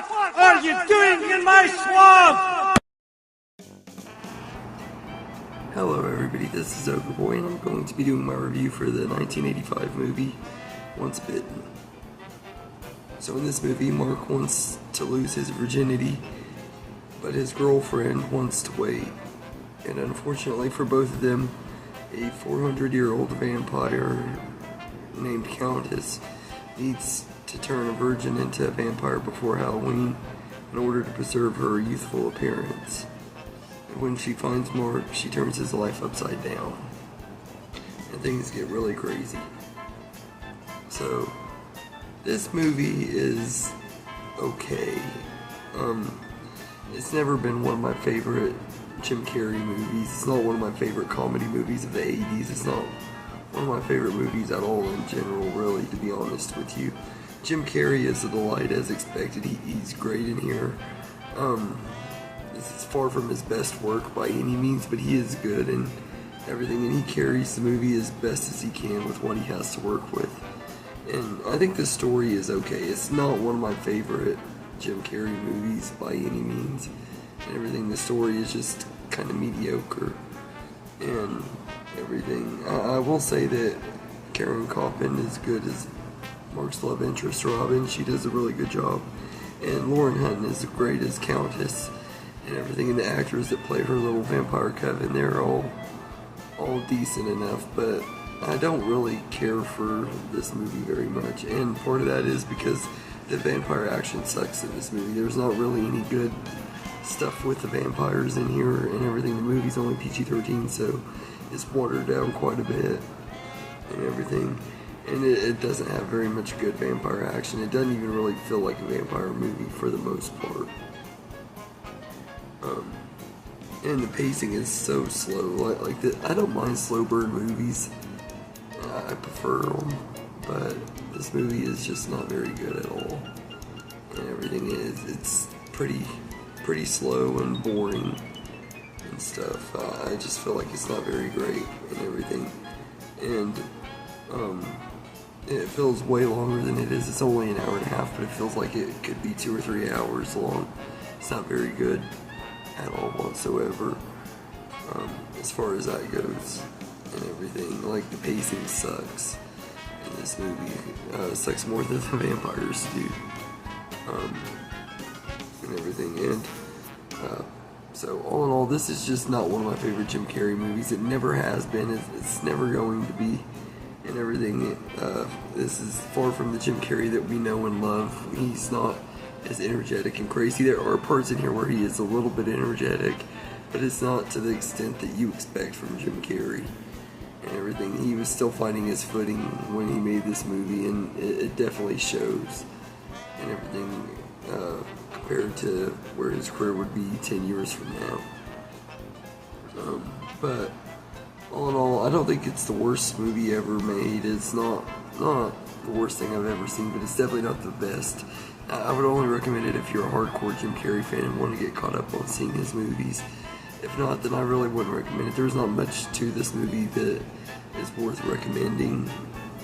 What are you doing in my swamp? Hello everybody, this is Ogre Boy, and I'm going to be doing my review for the 1985 movie, Once Bitten. So in this movie, Mark wants to lose his virginity, but his girlfriend wants to wait. And unfortunately for both of them, a 400-year-old vampire named Countess needs to turn a virgin into a vampire before Halloween in order to preserve her youthful appearance. And when she finds Mark, she turns his life upside down. And things get really crazy. So, this movie is okay. It's never been one of my favorite Jim Carrey movies. It's not one of my favorite comedy movies of the 80s. It's not one of my favorite movies at all in general, really, to be honest with you. Jim Carrey is a delight as expected. He's great in here. This is far from his best work by any means, but he is good in everything, and he carries the movie as best as he can with what he has to work with. And I think the story is okay. It's not one of my favorite Jim Carrey movies by any means, and everything. The story is just kind of mediocre and everything. I will say that Karen Coppin is good as Mark's love interest Robin. She does a really good job, and Lauren Hutton is great as Countess and everything. And the actors that play her little vampire coven, they're all decent enough, but I don't really care for this movie very much, and part of that is because the vampire action sucks in this movie. There's not really any good stuff with the vampires in here and everything. The movie's only PG-13, so it's watered down quite a bit and everything, and it doesn't have very much good vampire action. It doesn't even really feel like a vampire movie for the most part. And the pacing is so slow. I don't mind slow burn movies. I prefer them, but this movie is just not very good at all. And everything it's pretty slow and boring and stuff. I just feel like it's not very great and everything. And it feels way longer than it is. It's only an hour and a half, but it feels like it could be 2 or 3 hours long. It's not very good at all whatsoever, as far as that goes and everything. Like, the pacing sucks in this movie. Sucks more than the vampires do, and everything. And so all in all, this is just not one of my favorite Jim Carrey movies. It never has been. It's never going to be, and everything. This is far from the Jim Carrey that we know and love. He's not as energetic and crazy. There are parts in here where he is a little bit energetic, but it's not to the extent that you expect from Jim Carrey and everything. He was still finding his footing when he made this movie, and it definitely shows and everything, compared to where his career would be 10 years from now. But all in all, I don't think it's the worst movie ever made. It's not the worst thing I've ever seen, but it's definitely not the best. I would only recommend it if you're a hardcore Jim Carrey fan and want to get caught up on seeing his movies. If not, then I really wouldn't recommend it. There's not much to this movie that is worth recommending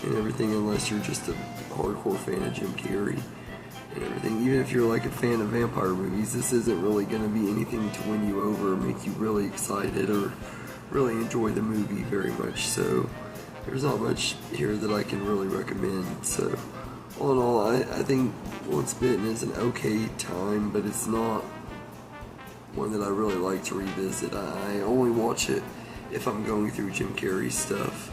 and everything, unless you're just a hardcore fan of Jim Carrey and everything. Even if you're like a fan of vampire movies, this isn't really going to be anything to win you over or make you really excited or really enjoy the movie very much. So there's not much here that I can really recommend. So all in all, I think Once Bitten is an okay time, but it's not one that I really like to revisit. I only watch it if I'm going through Jim Carrey stuff,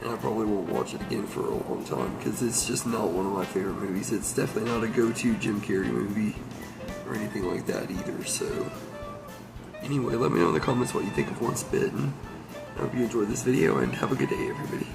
and I probably won't watch it again for a long time, because it's just not one of my favorite movies. It's definitely not a go-to Jim Carrey movie or anything like that either. So anyway, let me know in the comments what you think of Once Bitten. I hope you enjoyed this video, and have a good day, everybody.